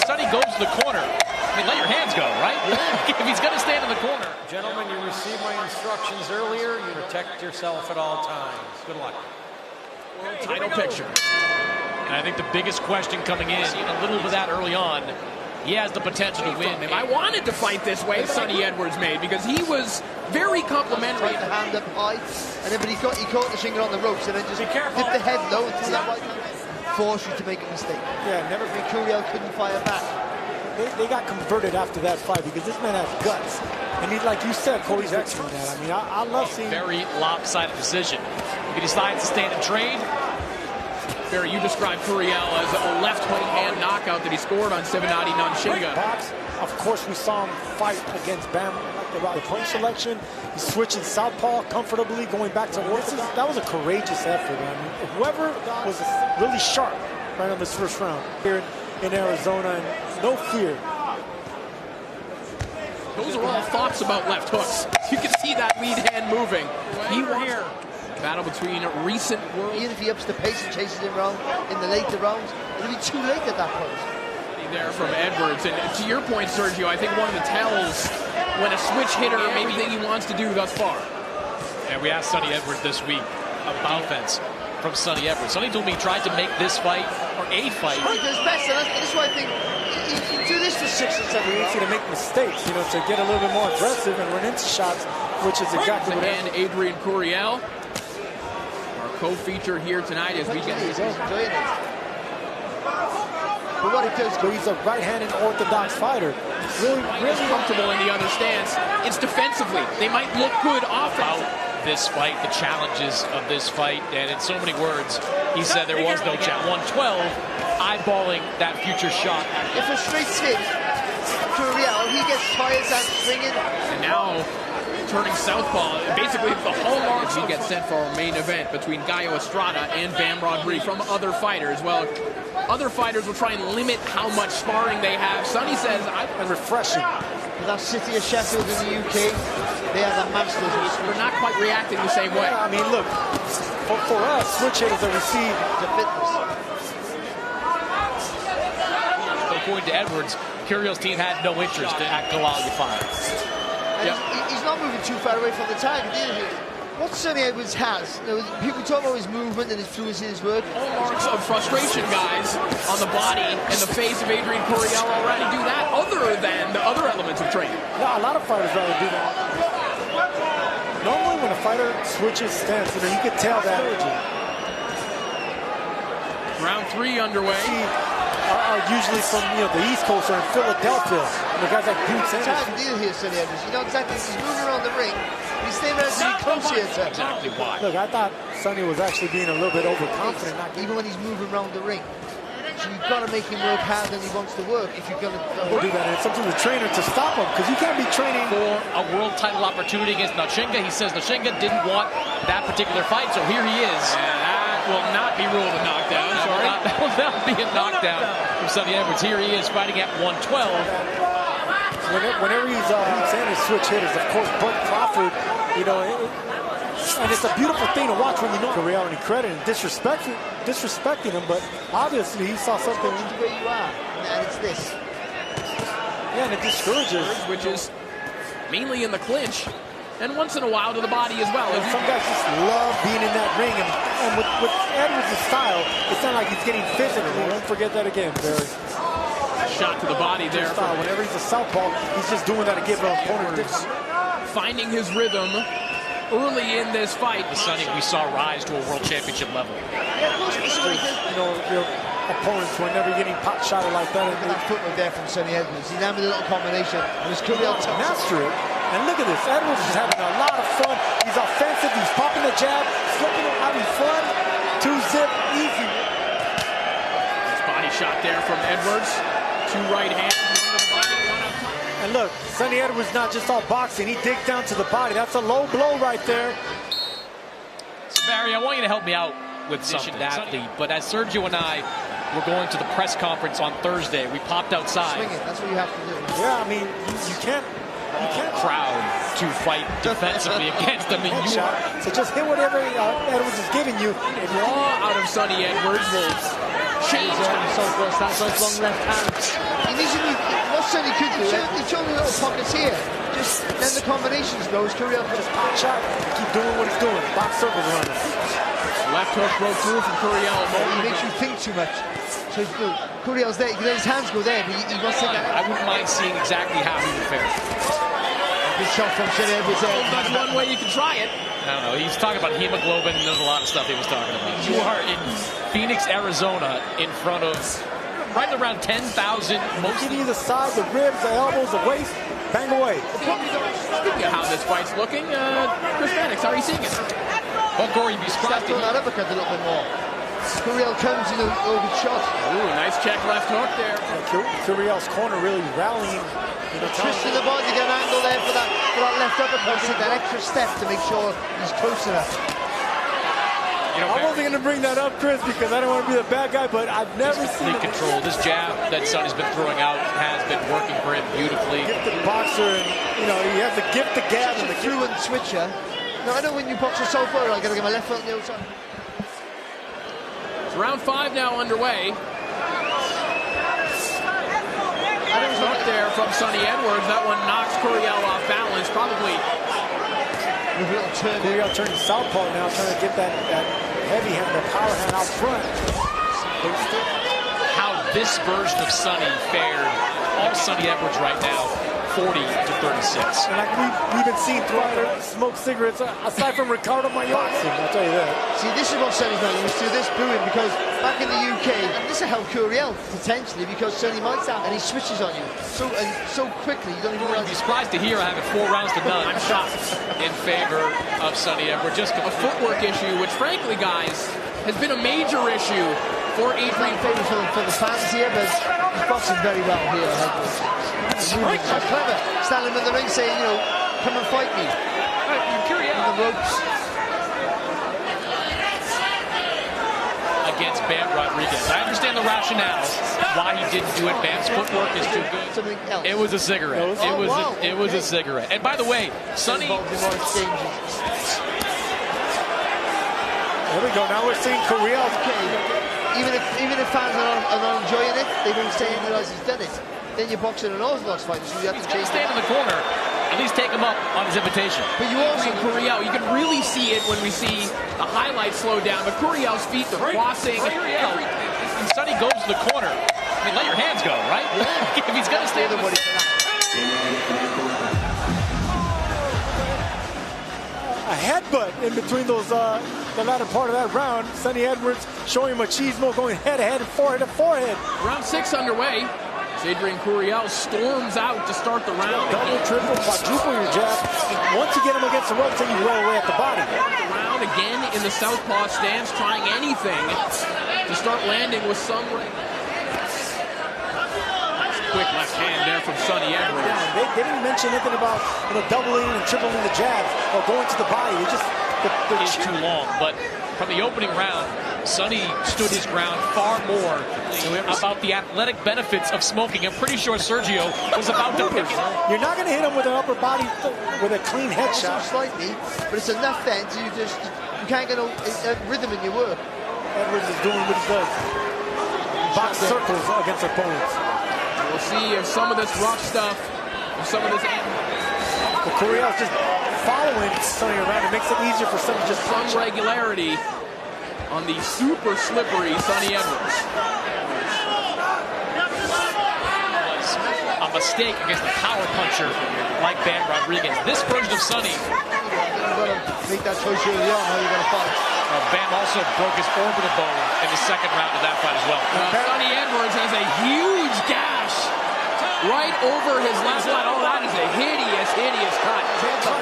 Sonny goes to the corner, I mean, let your hands go, right? Yeah. If he's going to stand in the corner. Gentlemen, you received my instructions earlier. You protect yourself at all times. Good luck. Title picture. And I think the biggest question coming in, a little bit of that early on, he has the potential to win. I wanted to fight this way, Sonny Edwards made, because he was very complimentary. The hand up high, and then but he caught the finger on the ropes, and then just dipped the head low into that right hand. Force you to make a mistake. Yeah, never. Curiel couldn't fire back. They got converted after that fight because this man has guts. And he's, like you said, Cody's excellent at. I mean, I love seeing very lopsided decision. If he decides to stand and trade. Barry, you described Curiel as a left right hand knockout that he scored on Sevenati Nanshinga. Box. Of course, we saw him fight against Bam, like the point selection. He's switching southpaw comfortably, going back to orthodox. That was a courageous effort. I mean, whoever was really sharp right on this first round here in Arizona, and no fear. Those are all thoughts about left hooks. You can see that lead hand moving. He wants here. Battle between recent world. Even if he ups the pace and chases him around in the later rounds, it'll be too late at that point. There from Edwards, and to your point, Sergio, I think one of the tells when a switch hitter maybe everything he wants to do thus far. And we asked Sonny Edwards this week about defense from Sonny Edwards. Sonny told me he tried to make this fight or a fight. He does best, and that's why I think he can do this for 6 or 7 rounds. To make mistakes, you know, to get a little bit more aggressive and run into shots, which is exactly what. And Adrian Curiel, our co-feature here tonight as we get this. But what it does, he's a right-handed orthodox fighter. Really comfortable in the other stance. It's defensively. They might look good offensively. This fight, the challenges of this fight, and in so many words, he said there was no challenge. 112, eyeballing that future shot. If a straight hit, Curiel, he gets tired and swinging. And now, turning southpaw, basically the hallmarks. He gets sent for our main event between Gallo Estrada and Bam Rodriguez from other fighters. Well, other fighters will try and limit how much sparring they have. Sonny says, and refreshing. That city of Sheffield in the UK, they are the masters. We're not quite reacting the same way. I mean, look, for us, switch hitters that receive the fitness. According to Edwards, Curiel's team had no interest at Galal Yafan. He's not moving too far away from the target, is he? What Sonny Edwards has, you know, people talk about his movement and his fluency in his work. Hallmarks of frustration, guys, on the body and the face of Adrian Curiel already do that, other than the other elements of training. Yeah, a lot of fighters rather do that. Normally when a fighter switches stance, you know, you can tell that. Round 3 underway. Are usually from, you know, the East Coast or in Philadelphia. The guys like Boots Anderson. It's hard to deal here, Sonny Edwards. You know exactly, he's moving around the ring. He's staying relatively close here to exactly why. Look, I thought Sonny was actually being a little bit overconfident. Even when he's moving around the ring. So you've got to make him work harder than he wants to work if you're going to do that. And it's up to the trainer to stop him, because you can't be training for a world title opportunity against Nanshinga. He says Nanshinga didn't want that particular fight, so here he is. Will not be ruled a knockdown. Sorry. That will not be a knockdown from Sonny Edwards. Here he is fighting at 112. Whenever he's saying his switch hitters, of course, Bud Crawford, you know, and it's a beautiful thing to watch when you know Curiel and credit and disrespecting him, but obviously he saw something where you are, and it's this. Yeah, and it discourages, which is mainly in the clinch. And once in a while to the body as well. And some guys just love being in that ring. And with Edwards' style, it's not like he's getting physical. Don't forget that again, Barry. Shot to the body there. Whenever he's a southpaw, he's just doing that to give an opponent. Finding his rhythm early in this fight. The Sonny we saw rise to a world championship level. Yeah, of course, you know, your opponents whenever you're getting pot shotted like that. And the footwork there from Sonny Edwards. He's having a little combination. And his Curiel master it. And look at this, Edwards is having a lot of fun. He's offensive, he's popping the jab, slipping it, having fun. 2-zip, easy. Nice body shot there from Edwards. 2 right hands, 1 to the body, 1 up top. And look, Sonny Edwards not just all boxing, he digs down to the body. That's a low blow right there. So Barry, I want you to help me out with something, athlete, but as Sergio and I were going to the press conference on Thursday, we popped outside. Swing it, that's what you have to do. Yeah, I mean, you can't crowd to fight defensively against them. I mean, so just hit whatever Edwards is giving you. A draw out of Sonny Edwards will change. Southwest, that's long left hand. Sonny could do it. He's showing little pockets here. Just then the combinations goes. Curiel Just pop shot, keep doing what he's doing. Box circles around him. Left hook broke through from Curiel. He makes you think too much. So Curiel's there. You can let his hands go there, but he wants to get I wouldn't mind seeing exactly how he would fare. good shot from Sonny Edwards there. That's one way you can try it. I don't know. He's talking about hemoglobin. There's a lot of stuff he was talking about. You are in Phoenix, Arizona, in front of right around 10,000. Get either side, the ribs, the elbows, the waist, bang away. Speaking of how this fight's looking, Chris Mannix, how are you seeing it? Well, Corey, you'd be surprised to Throwing that uppercut a little bit more. Curiel comes in over shot. Ooh, nice check left hook there. Curiel's corner really rallying. Twisting the body to get an angle there for that left uppercut. Take that extra step to make sure he's close enough. You know, I wasn't going to bring that up, Chris, because I don't want to be the bad guy, but I've never seen complete control. This jab that Sonny's been throwing out has been working for him beautifully. gifted boxer, and he has to gift the gab and the through and switcher. No, I know when you box a southpaw, I got to get my left foot on the outside. It's round 5 now underway. Up there from Sonny Edwards. That one knocks Curiel off balance, probably. Curiel turning southpaw now, trying to get that heavy hand, the power hand out front. How this version of Sonny fared, all Sonny Edwards right now, 40 to 36. And like we've been seeing throughout her smoke cigarettes, aside from Ricardo Mayotte, I'll tell you that. See, this is what Sonny's not used to, this booing, because back in the UK, and this will help Curiel potentially, because Sonny might out and he switches on you so quickly, you don't even realize. You'd be surprised to hear I have it 4 rounds to none. I'm shocked in favor of Sonny Edwards. Just a footwork issue, which frankly, guys, has been a major issue for Adrian. For the fans here, but he's boxing very well here. He's clever. Standing in the ring saying, come and fight me. Curiel on the ropes. Against Bam Rodriguez. I understand the rationale why he didn't do it. Bam's footwork is too good. Something else. It was a cigarette. It was a cigarette. And by the way, Sonny. There we go. Now we're seeing Curiel. Even if fans are not enjoying it, they don't say and realize he's done it. Then you're boxing an orthodox fighter, so you have to change. Stand in the corner. At least take him up on his invitation. But you also Curiel, you can really see it when we see the highlights slow down. But Curiel's feet, they're crossing. And Sonny goes to the corner. I mean, let your hands go, right? Yeah. If he's going to stand in the A headbutt in between those, the latter part of that round. Sonny Edwards showing machismo, going head to head and forehead to forehead. Round 6 underway. Adrian Curiel storms out to start the round. Double, triple, quadruple your jab. Once you get him against the ropes, then you roll away at the body. The round again in the southpaw stance, trying anything to start landing with some. Quick left hand there from Sonny Edwards. Yeah, they didn't mention anything about doubling and tripling the jabs or going to the body. It just is too long. But from the opening round, Sonny stood his ground far more about the athletic benefits of smoking. I'm pretty sure Sergio was about to pick it up. You're not going to hit him with an upper body with a clean headshot. Slightly, but it's enough then to you can't get a rhythm in your work. Edwards is doing what he does. Box circles against opponents. We'll see if some of this rough stuff, if some of this. But Curiel's just following Sonny around. It makes it easier for Sonny just some regularity on the super slippery Sonny Edwards. A mistake against a power puncher like Bam Rodriguez. This version of Sonny. You've got to make that choice early on how you're going to fight. Bam also broke his orbital bone in the second round of that fight as well. Sonny Edwards has a huge gash right over his left eye. Oh, that is a hideous cut.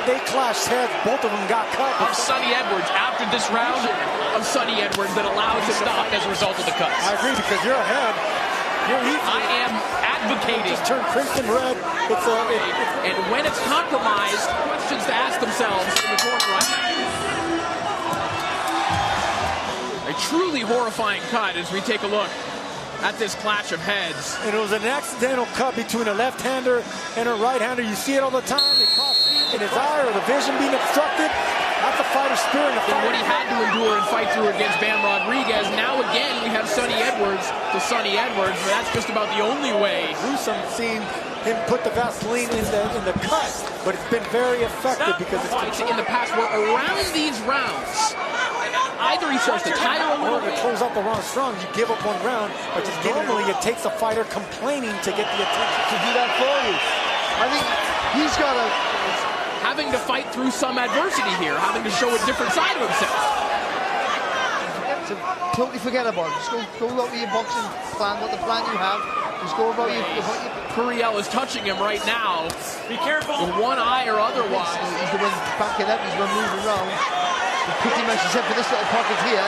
They clashed heads. Both of them got cut. Of Sonny Edwards after this round of Sonny Edwards that allows him to stop as a result of the cuts. I agree, because you're ahead. I am advocating. Just turn crimson red. And when it's compromised, questions to ask themselves in the corner right now. A truly horrifying cut as we take a look at this clash of heads. And it was an accidental cut between a left-hander and a right-hander. You see it all the time. They cross in his eye or the vision being obstructed. That's a fighter's spirit. And what he had to endure and fight through against Bam Rodriguez. Now again, we have Sonny Edwards to Sonny Edwards. But that's just about the only way seen him put the Vaseline in the cut, but it's been very effective because it's Fights in the past were around these rounds. Either he starts to tire a in little order to close out the round strong, you give up one round, but just normally it takes a fighter complaining to get the attention to do that for you. I think he's got to... having to fight through some adversity here, having to show a different side of himself. So totally forget about it. Just go out with your boxing plan, what the plan you have. Just go about your... Curiel is touching him right now. Be careful. With one eye or otherwise. He's the one backing up, he's the one moving around. Pretty much except for this little pocket here.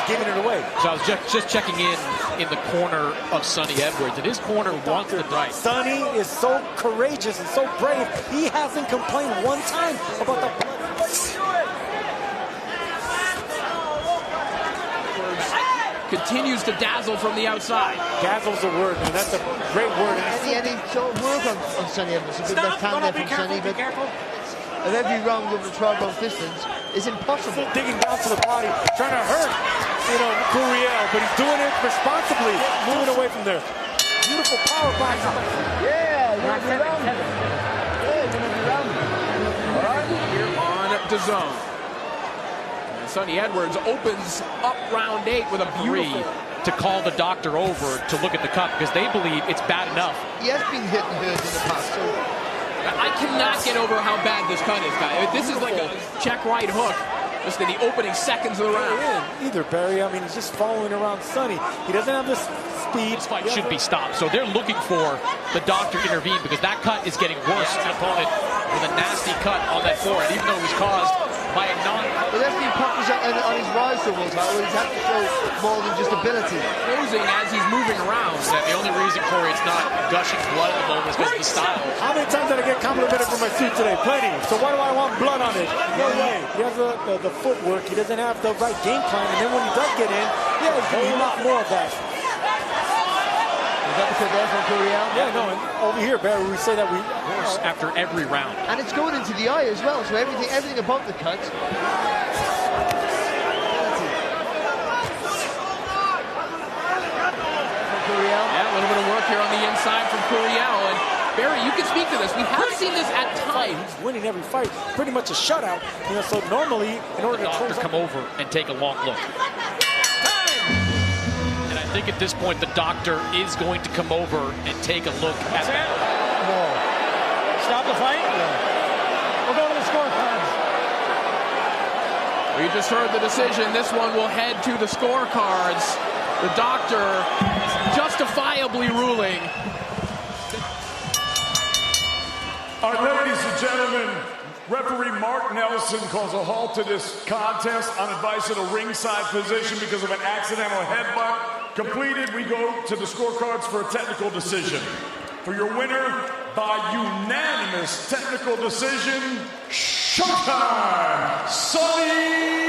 just giving it away. So I was just checking in the corner of Sonny Edwards, and his corner wants the fight. Sonny is so courageous and so brave. He hasn't complained one time about the blood. Continues to dazzle from the outside. Dazzle's a word, man. That's a great word. Any sort of work on Sonny Edwards. A good left hand there from Sonny, but of every round over the 12 round distance is impossible. Digging down to the body, trying to hurt, Curiel, but he's doing it responsibly, moving away from there. Beautiful power boxing. Yeah, Here on DAZN. Sonny Edwards opens up round 8 with a beautiful to call the doctor over to look at the cut because they believe it's bad enough. He has been hit and hurt in the past, so I cannot get over how bad this cut is, guys. This is like a check right hook just in the opening seconds of the round. Either, Barry. I mean, he's just following around Sonny. He doesn't have the speed. This fight should be stopped. So they're looking for the doctor to intervene because that cut is getting worse. An opponent with a nasty cut on that forehead, even though it was caused by a non... But that's been practiced on his rise to world title, where he's had to show more than just ability. Closing as he's moving around. Yeah, the only reason, Corey, it's not gushing blood at the moment is because of the style. How many times did I get complimented for my suit today? Plenty. So why do I want blood on it? No way. He has the footwork. He doesn't have the right game plan. And then when he does get in, he has a lot more of that. Is that the cut there from Curiel? Yeah, no. And over here, Barry, we say that we... After every round. And it's going into the eye as well, so everything about the cut. Yeah, a little bit of work here on the inside from Curiel. And Barry, you can speak to this. We have seen this at times. He's winning every fight. Pretty much a shutout. So normally, in order the doctor to come over and take a long look. And I think at this point, the doctor is going to come over and take a look at that. Stop the fight? We'll go to the scorecards. We just heard the decision. This one will head to the scorecards. The doctor justifiably ruling. All right, ladies and gentlemen, referee Mark Nelson calls a halt to this contest on advice of the ringside position because of an accidental headbutt. Completed, we go to the scorecards for a technical decision. For your winner, by unanimous technical decision, Showtime, Sonny